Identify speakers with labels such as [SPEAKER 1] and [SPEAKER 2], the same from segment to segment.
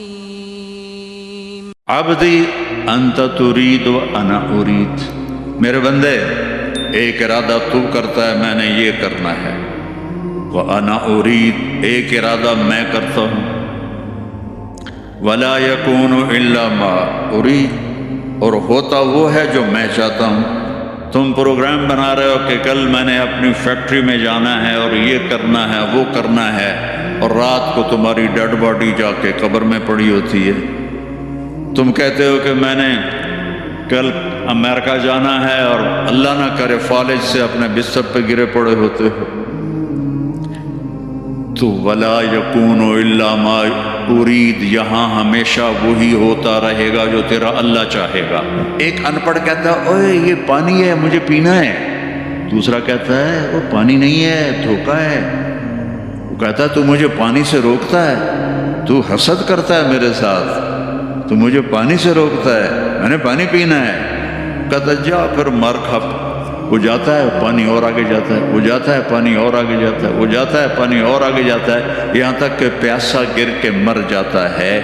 [SPEAKER 1] الرجيم
[SPEAKER 2] عبدی انت ترید و انا ارید، میرے بندے ایک ارادہ تو کرتا ہے میں نے یہ کرنا ہے، وانا ارید ایک ارادہ میں کرتا ہوں، ولا یکون الا ما ارید اور ہوتا وہ ہے جو میں چاہتا ہوں۔ تم پروگرام بنا رہے ہو کہ کل میں نے اپنی فیکٹری میں جانا ہے اور یہ کرنا ہے وہ کرنا ہے، اور رات کو تمہاری ڈیڈ باڈی جا کے قبر میں پڑی ہوتی ہے۔ تم کہتے ہو کہ میں نے کل امریکہ جانا ہے اور اللہ نہ کرے فالج سے اپنے بستر پہ گرے پڑے ہوتے ہو، تو ولا یکون الا ما ارید یہاں ہمیشہ وہی ہوتا رہے گا جو تیرا اللہ چاہے گا۔ ایک ان پڑھ کہتا ہے اوے یہ پانی ہے مجھے پینا ہے، دوسرا کہتا ہے وہ پانی نہیں ہے دھوکہ ہے، وہ کہتا ہے تو مجھے پانی سے روکتا ہے، تو حسد کرتا ہے میرے ساتھ، تو مجھے پانی سے روکتا ہے، میں نے پانی پینا ہے، کہتا جا پھر مر کھپ۔ وہ جاتا ہے پانی اور آگے جاتا ہے، وہ جاتا ہے پانی اور آگے جاتا ہے، وہ جاتا ہے پانی اور آگے جاتا ہے، یہاں تک کہ پیاسا گر کے مر جاتا ہے۔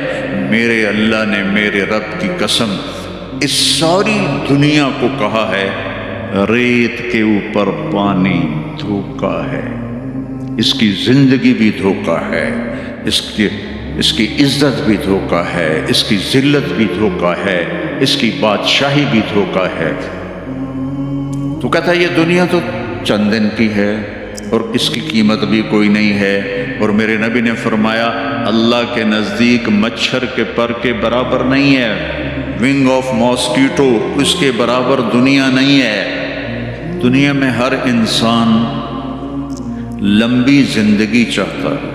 [SPEAKER 2] میرے اللہ نے میرے رب کی قسم اس ساری دنیا کو کہا ہے ریت کے اوپر پانی دھوکہ ہے، اس کی زندگی بھی دھوکہ ہے، اس کی عزت بھی دھوکہ ہے، اس کی ذلت بھی دھوکہ ہے، اس کی بادشاہی بھی دھوکہ ہے۔ تو کہتا ہے یہ دنیا تو چند دن کی ہے اور اس کی قیمت بھی کوئی نہیں ہے، اور میرے نبی نے فرمایا اللہ کے نزدیک مچھر کے پر کے برابر نہیں ہے، ونگ آف ماسکیٹو اس کے برابر دنیا نہیں ہے۔ دنیا میں ہر انسان لمبی زندگی چاہتا ہے،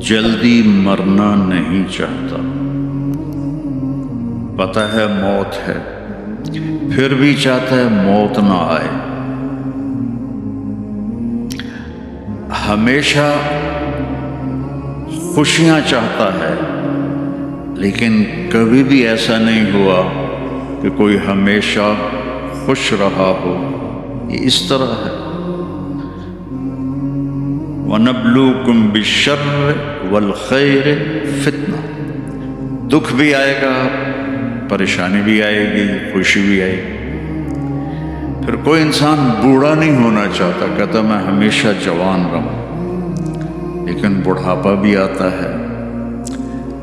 [SPEAKER 2] جلدی مرنا نہیں چاہتا، پتہ ہے موت ہے پھر بھی چاہتا ہے موت نہ آئے۔ ہمیشہ خوشیاں چاہتا ہے، لیکن کبھی بھی ایسا نہیں ہوا کہ کوئی ہمیشہ خوش رہا ہو۔ یہ اس طرح ہے وَنَبْلُوكُمْ بِالشَّرِّ وَالْخَيْرِ فِتْنَةً، دکھ بھی آئے گا، پریشانی بھی آئے گی، خوشی بھی آئے گی۔ پھر کوئی انسان بوڑھا نہیں ہونا چاہتا، کہتا میں ہمیشہ جوان رہوں، لیکن بڑھاپا بھی آتا ہے۔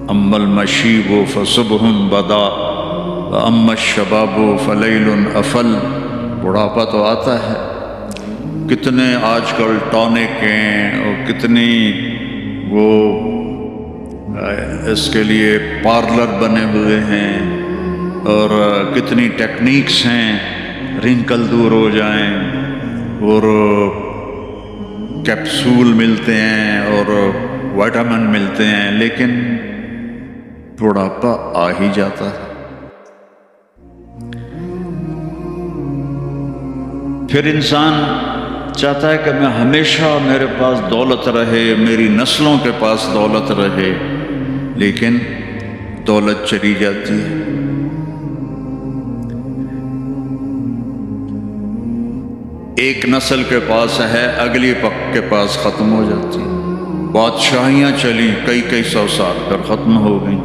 [SPEAKER 2] اما المشیب فصبح بدا واما الشباب فلیل افل، بڑھاپا تو آتا ہے، کتنے آج کل ٹونک ہیں اور کتنی وہ اس کے لیے پارلر بنے ہوئے ہیں اور کتنی ٹیکنیکس ہیں رنکل دور ہو جائیں، اور کیپسول ملتے ہیں اور وائٹامن ملتے ہیں، لیکن بڑھاپا آ ہی جاتا ہے۔ پھر انسان چاہتا ہے کہ میں ہمیشہ میرے پاس دولت رہے، میری نسلوں کے پاس دولت رہے، لیکن دولت چلی جاتی ہے۔ ایک نسل کے پاس ہے، اگلی پک کے پاس ختم ہو جاتی ہے۔ بادشاہیاں چلی کئی سو سال کر ختم ہو گئیں۔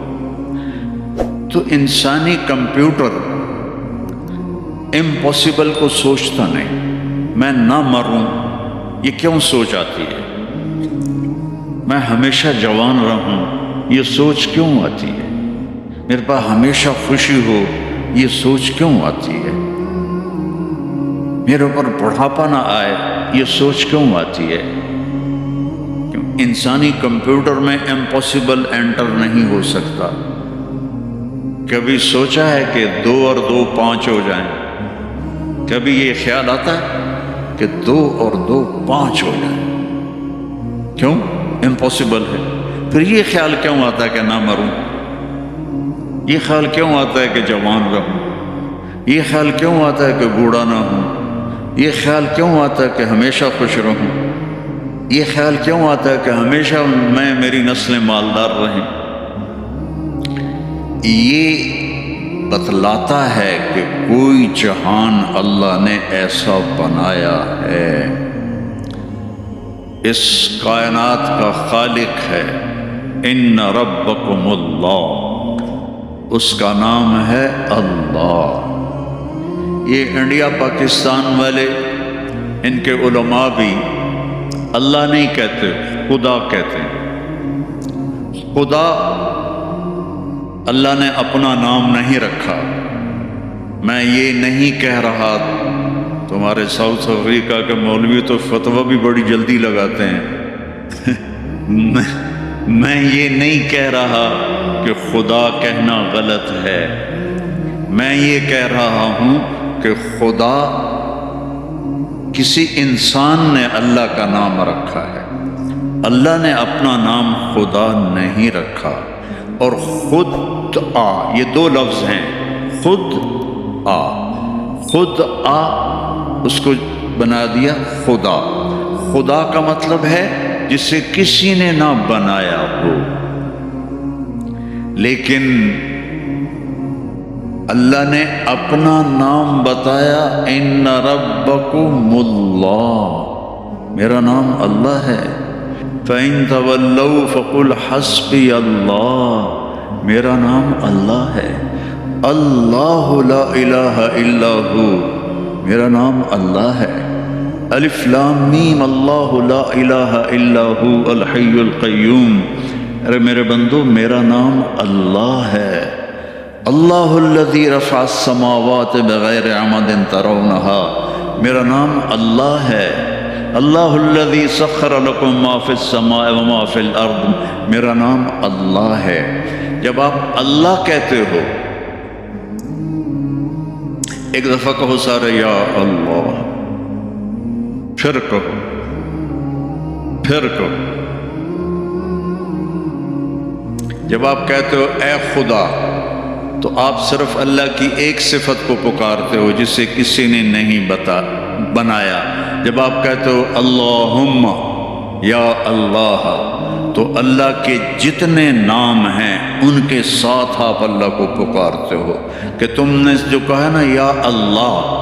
[SPEAKER 2] تو انسانی کمپیوٹر امپاسبل کو سوچتا نہیں، میں نہ مروں یہ کیوں سوچ آتی ہے، میں ہمیشہ جوان رہوں یہ سوچ کیوں آتی ہے، میرے پاس ہمیشہ خوشی ہو یہ سوچ کیوں آتی ہے، میرے اوپر بڑھاپا نہ آئے یہ سوچ کیوں آتی ہے؟ انسانی کمپیوٹر میں امپاسبل انٹر نہیں ہو سکتا۔ کبھی سوچا ہے کہ 2 اور 2 5 ہو جائیں؟ کبھی یہ خیال آتا ہے کہ 2 اور 2 5 ہو جائیں؟ کیوں؟ امپاسبل ہے۔ پھر یہ خیال کیوں آتا ہے کہ نہ مروں؟ یہ خیال کیوں آتا ہے کہ جوان رہوں؟ یہ خیال کیوں آتا ہے کہ بوڑھا نہ ہوں؟ یہ خیال کیوں آتا ہے کہ ہمیشہ خوش رہوں؟ یہ خیال کیوں آتا ہے کہ ہمیشہ میری نسلیں مالدار رہیں؟ یہ بتلاتا ہے کہ کوئی جہان اللہ نے ایسا بنایا ہے، اس کائنات کا خالق ہے، ان ربکم اللہ، اس کا نام ہے اللہ۔ یہ انڈیا پاکستان والے، ان کے علماء بھی اللہ نہیں کہتے، خدا کہتے ہیں۔ خدا اللہ نے اپنا نام نہیں رکھا۔ میں یہ نہیں کہہ رہا، تمہارے ساؤتھ افریقہ کے مولوی تو فتویٰ بھی بڑی جلدی لگاتے ہیں میں یہ نہیں کہہ رہا کہ خدا کہنا غلط ہے، میں یہ کہہ رہا ہوں کہ خدا کسی انسان نے اللہ کا نام رکھا ہے، اللہ نے اپنا نام خدا نہیں رکھا۔ اور خود آ، یہ دو لفظ ہیں، خود آ، خود آ، اس کو بنا دیا خدا۔ خدا کا مطلب ہے جسے کسی نے نہ بنایا ہو، لیکن اللہ نے اپنا نام بتایا، ان ربکم اللہ، میرا نام اللہ ہے۔ فَإِن تَوَلَّوْا فَقُلْ حَسْبِيَ اللَّهُ، میرا نام اللہ ہے۔ اللہ لا الہ الا ہو، میرا نام اللہ ہے۔ الف لام میم، اللہ لا الہ الا ہو الحی القیوم، ارے میرے بندو میرا نام اللہ ہے۔ اللہ الذی رفع السماوات بغیر عمد ترونها، میرا نام اللہ ہے۔ اللہ الذی سخر لکم ما فی السماء وما فی الارض، میرا نام اللہ ہے۔ جب آپ اللہ کہتے ہو، ایک دفعہ کہو سارے یا اللہ، پھر کہو، پھر کہو۔ جب آپ کہتے ہو اے خدا، تو آپ صرف اللہ کی ایک صفت کو پکارتے ہو جسے کسی نے نہیں بنایا۔ جب آپ کہتے ہو اللہم یا اللہ، تو اللہ کے جتنے نام ہیں ان کے ساتھ آپ اللہ کو پکارتے ہو۔ کہ تم نے جو کہا نا یا اللہ،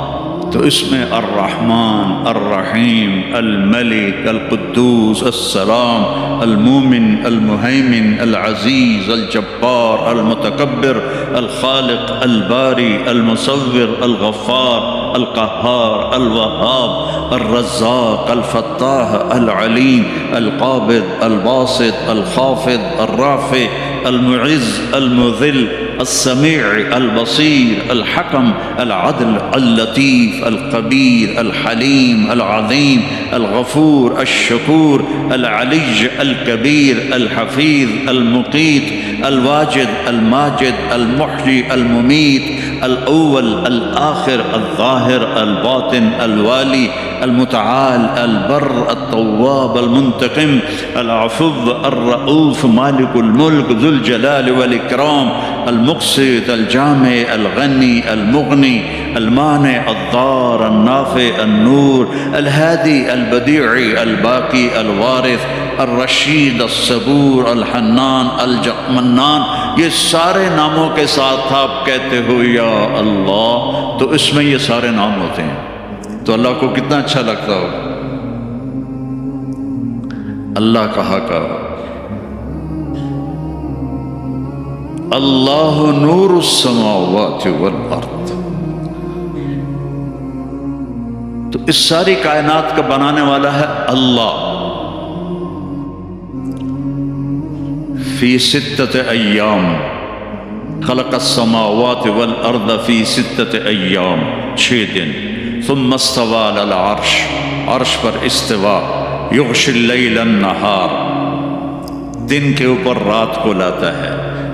[SPEAKER 2] تو اس میں الرحمن، الرحیم، الملک، القدوس، السلام، المومن، المہیمن، العزیز، الجبار، المتکبر، الخالق، الباری، المصور، الغفار، القہار، الوہاب، الرزاق، الفتاح، العلیم، القابض، الباسط، الخافض، الرافع، المعز، المذل، السمیع، البصیر، الحکم، العدل، اللطیف، الخبیر، الحلیم، العظیم، الغفور، الشکور، العلی، الکبیر، الحفیظ، المقیت، الواجد، الماجد، المحیی، الممیت، الاول، الآخر، الظاہر، الباطن، الوالی، المتعال، البر، التواب، المنتقم، العفو، الرؤوف، مالک الملک، ذو الجلال والاکرام، المقسط، الجامع، الغنی، المغنی، المانع، الضار، النافع، النور، الہادی، البدیع، الباقی، الوارث، الرشید، الصبور، الحنان، المنان۔ یہ سارے ناموں کے ساتھ آپ کہتے ہو یا اللہ، تو اس میں یہ سارے نام ہوتے ہیں، تو اللہ کو کتنا اچھا لگتا ہو۔ اللہ کہا اللہ نور السماوات والارض، تو اس ساری کائنات کا بنانے والا ہے اللہ۔ فی ستۃ ایام خلق السماوات والارض، فی ستۃ ایام، 6 دن۔ ثم استوى علی العرش، عرش پر استوا۔ یغشی اللیل النہار، دن کے اوپر رات کو لاتا ہے۔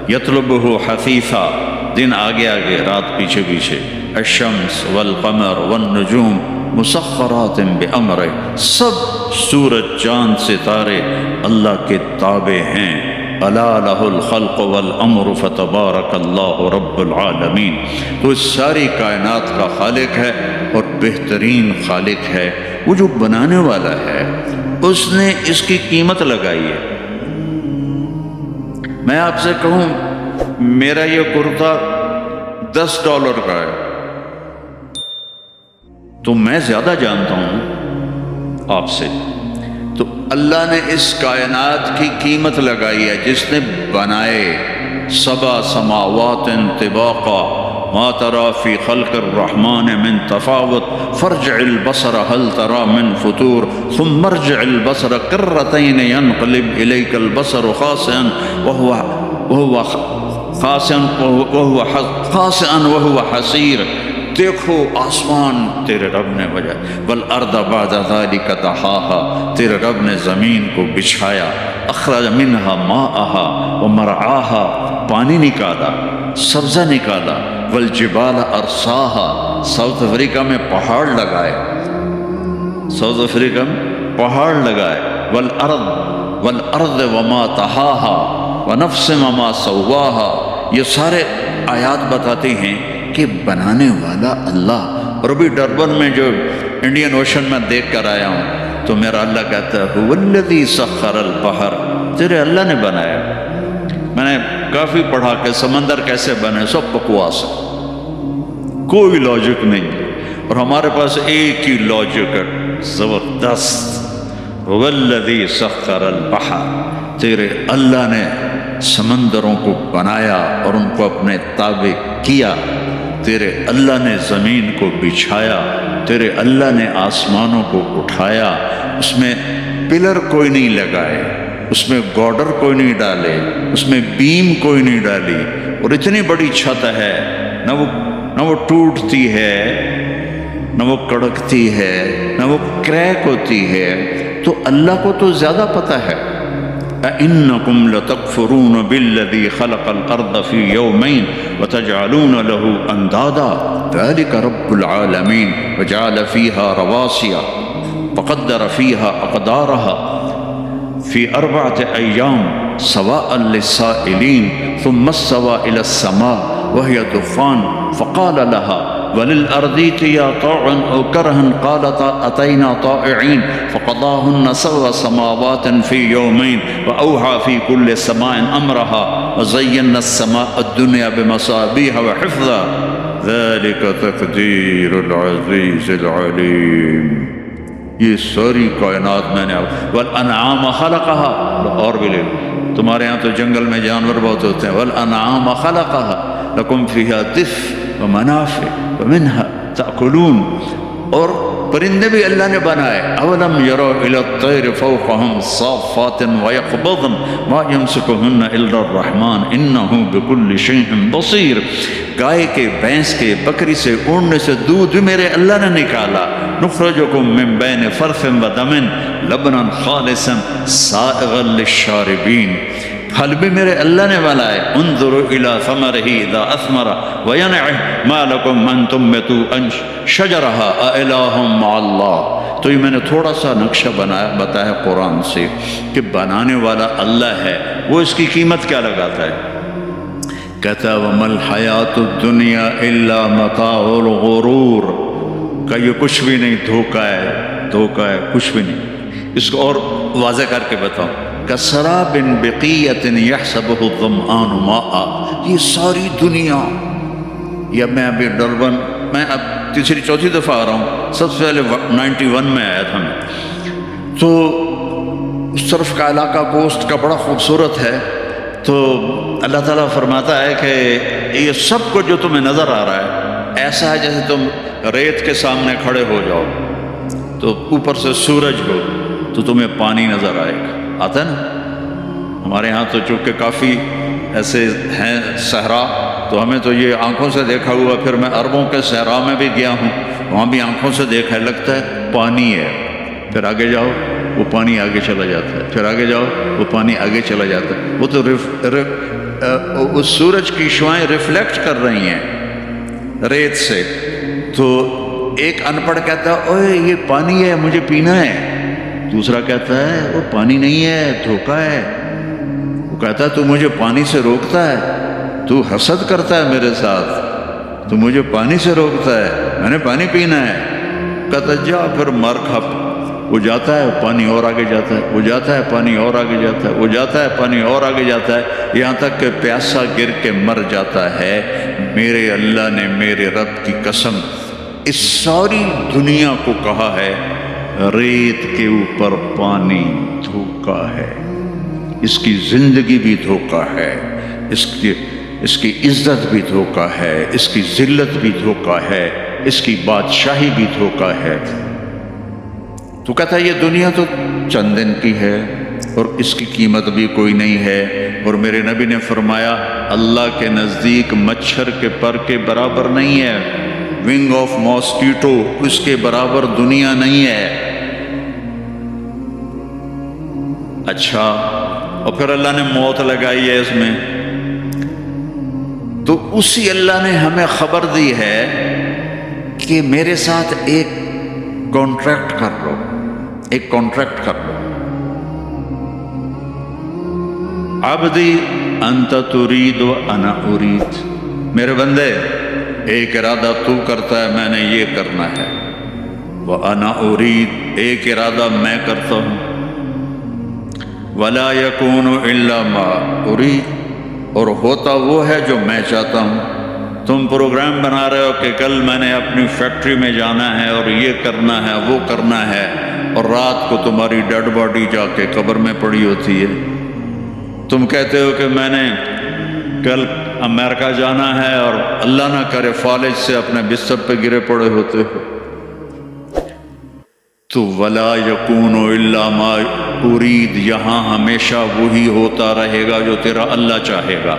[SPEAKER 2] یطلبہ حثیثا، دن آگے آگے رات پیچھے پیچھے۔ الشمس والقمر والنجوم مسخرات بامرہ، سب سورج، چاند، ستارے اللہ کے تابع ہیں۔ الا لہ الخلق والامر فتبارک اللہ رب العالمین، تو اس ساری کائنات کا خالق ہے اور بہترین خالق ہے۔ وہ جو بنانے والا ہے اس نے اس کی قیمت لگائی ہے۔ میں آپ سے کہوں میرا یہ کرتا $10 کا ہے، تو میں زیادہ جانتا ہوں آپ سے، تو اللہ نے اس کائنات کی قیمت لگائی ہے، جس نے بنائے سبع سماوات طباقا ما ترى في خلق الرحمن من تفاوت فارجع البصر هل ترى من فطور ثم ارجع البصر كرتين ينقلب إليك البصر خاسئا وهو خاسئا وهو حسير۔ دیکھو آسمان تیرے رب نے بجائے، والارض بعد ذلك دحاها، تیرے رب نے زمین کو بچھایا، اخرج منها ماءها ومرعاها، پانی نکالا، سبزہ نکالا، والجبال ارساها، ساؤتھ افریقہ میں پہاڑ لگائے، ساؤتھ افریقہ میں پہاڑ لگائے، والارض وما طحاها ونفس وما سواها، یہ سارے آیات بتاتے ہیں کہ بنانے والا اللہ۔ اور ابھی ڈربن میں جو انڈین اوشن میں دیکھ کر آیا ہوں تو میرا اللہ کہتا ہے هو الذی سخر البحر، تیرے اللہ نے بنایا۔ میں نے کافی پڑھا کہ سمندر کیسے بنے، سب بکواس ہے، کوئی لاجک نہیں، اور ہمارے پاس ایک ہی لاجک ہے زبردست، هو الذی سخر البحر، تیرے اللہ نے سمندروں کو بنایا اور ان کو اپنے تابع کیا، تیرے اللہ نے زمین کو بچھایا، تیرے اللہ نے آسمانوں کو اٹھایا، اس میں پلر کوئی نہیں لگائے، اس میں گارڈر کوئی نہیں ڈالے، اس میں بیم کوئی نہیں ڈالی، اور اتنی بڑی چھت ہے، نہ وہ ٹوٹتی ہے، نہ وہ کڑکتی ہے، نہ وہ کریک ہوتی ہے، تو اللہ کو تو زیادہ پتہ ہے۔ أَإِنَّكُمْ لَتَكْفُرُونَ بِالَّذِي خَلَقَ الْأَرْضَ فِي يَوْمَيْنِ وَتَجْعَلُونَ لَهُ أَنْدَادًا ذَلِكَ رَبُّ الْعَالَمِينَ وَجَعَلَ فِيهَا رَوَاسِيَ وَقَدَّرَ فِيهَا أَقْدَارَهَا فِي 4 أَيَّامٍ سَوَاءً لِلسَّائِلِينَ ثُمَّ اسْتَوَى إِلَى السَّمَاءِ وَهِيَ دُخَانٌ فَقَالَ لَهَا وَلِلْأَرْضِ ائْتِيَا طَوْعًا أَوْ كَرْهًا قَالَتَا أَتَيْنَا طَائِعِينَ فَقَضَاهُنَّ 7 سَمَاوَاتٍ فِي يَوْمَيْنِ وَأَوْحَى فِي كُلِّ سَمَاءٍ أَمْرَهَا وَزَيَّنَّا السَّمَاءَ الدُّنْيَا بِمَصَابِيحَ وَحِفْظًا ذَلِكَ تَقْدِيرُ الْعَزِيزِ الْعَلِيمِ۔ یہ ساری کائنات میں نے، وَالْأَنْعَامَ خَلَقَهَا، اور بھی لے، تمہارے ہاں تو جنگل میں جانور بہت ہوتے ہیں، وَالْأَنْعَامَ خَلَقَهَا لَكُمْ فِيهَا دِفْءٌ وَمَنَافِعُ وَمِنْهَا تَأْكُلُونَ، اور پرندے بھی اللہ نے بنائے، اولم يروا الى الطير فوقهم صافات ويقبضن ما يمسكهن الا الرحمن انه بكل شيء بصير، گائے کے، بھینس کے، بکری سے، اونٹنے سے دودھ بھی میرے اللہ نے نکالا، نخرجكم من بين فرث ودم لبنا خالصا سائغا للشاربين، پھل بھی میرے اللہ نے بنائے، انظروا الى ثمره اذا اثمر وينعه ما لكم ان تنبتوا شجرها االہ مع اللہ۔ تو یہ میں نے تھوڑا سا نقشہ بتایا قرآن سے کہ بنانے والا اللہ ہے، وہ اس کی قیمت کیا لگاتا ہے۔ کہتا ہے وَمَا الْحَيَاةُ الدُّنْيَا إِلَّا مَتَاعُ الْغُرُورِ، کہ یہ کچھ بھی نہیں، دھوکہ ہے، دھوکہ ہے، کچھ بھی نہیں۔ اس کو اور واضح کر کے بتاؤں، كَسَرَابٍ بِقِيَّةٍ يَحْسَبُهُ الظَّمْآنُ مَاءً، یہ ساری دنیا، یا میں ابھی ڈربن، میں اب تیسری چوتھی دفعہ آ رہا ہوں، سب سے پہلے 91 میں آیا تھا میں، تو اس طرف کا علاقہ کوسٹ کا بڑا خوبصورت ہے، تو اللہ تعالیٰ فرماتا ہے کہ یہ سب کچھ جو تمہیں نظر آ رہا ہے ایسا ہے جیسے تم ریت کے سامنے کھڑے ہو جاؤ، تو اوپر سے سورج ہو تو تمہیں پانی نظر آئے گا، آتا ہے نا۔ ہمارے ہاں تو چونکہ کافی ایسے ہیں صحرا، تو ہمیں تو یہ آنکھوں سے دیکھا ہوا، پھر میں عربوں کے صحرا میں بھی گیا ہوں، وہاں بھی آنکھوں سے دیکھا ہے، لگتا ہے پانی ہے، پھر آگے جاؤ وہ پانی آگے چلا جاتا ہے، پھر آگے جاؤ وہ پانی آگے چلا جاتا ہے، وہ تو اس سورج کی شعائیں ریفلیکٹ کر رہی ہیں ریت سے۔ تو ایک ان پڑھ کہتا ہے اوے یہ پانی ہے، مجھے پینا ہے، دوسرا کہتا ہے وہ پانی نہیں ہے، دھوکہ ہے، وہ کہتا ہے تو مجھے پانی سے روکتا ہے، تو حسد کرتا ہے میرے ساتھ، تو مجھے پانی سے روکتا ہے، میں نے پانی پینا ہے، کہتا جا پھر مر کھپ، وہ جاتا ہے پانی اور آگے جاتا ہے، وہ جاتا ہے پانی اور آگے جاتا ہے، وہ جاتا ہے پانی اور آگے جاتا ہے، یہاں تک کہ پیاسا گر کے مر جاتا ہے۔ میرے اللہ نے میرے رب کی قسم اس ساری دنیا کو کہا ہے ریت کے اوپر پانی دھوکا ہے، اس کی زندگی بھی دھوکا ہے، اس کی عزت بھی دھوکا ہے، اس کی ذلت بھی دھوکا ہے، اس کی بادشاہی بھی دھوکا ہے۔ تو کہتا ہے یہ دنیا تو چند دن کی ہے اور اس کی قیمت بھی کوئی نہیں ہے، اور میرے نبی نے فرمایا اللہ کے نزدیک مچھر کے پر کے برابر نہیں ہے، ونگ آف ماسکیٹو اس کے برابر دنیا نہیں ہے۔ اچھا، اور پھر اللہ نے موت لگائی ہے اس میں، تو اسی اللہ نے ہمیں خبر دی ہے کہ میرے ساتھ ایک کانٹریکٹ کر لو، ایک کانٹریکٹ کر لو۔ عبدی انت ترید و انا ارید، میرے بندے ایک ارادہ تو کرتا ہے میں نے یہ کرنا ہے، وانا ارید ایک ارادہ میں کرتا ہوں، ولا یکون الا ما ارید، اور ہوتا وہ ہے جو میں چاہتا ہوں۔ تم پروگرام بنا رہے ہو کہ کل میں نے اپنی فیکٹری میں جانا ہے اور یہ کرنا ہے وہ کرنا ہے، اور رات کو تمہاری ڈیڈ باڈی جا کے قبر میں پڑی ہوتی ہے۔ تم کہتے ہو کہ میں نے کل امریکہ جانا ہے اور اللہ نہ کرے فالج سے اپنے بستر پہ گرے پڑے ہوتے ہو۔ تو ولا یکون الا ما ارید، یہاں ہمیشہ وہی ہوتا رہے گا جو تیرا اللہ چاہے گا۔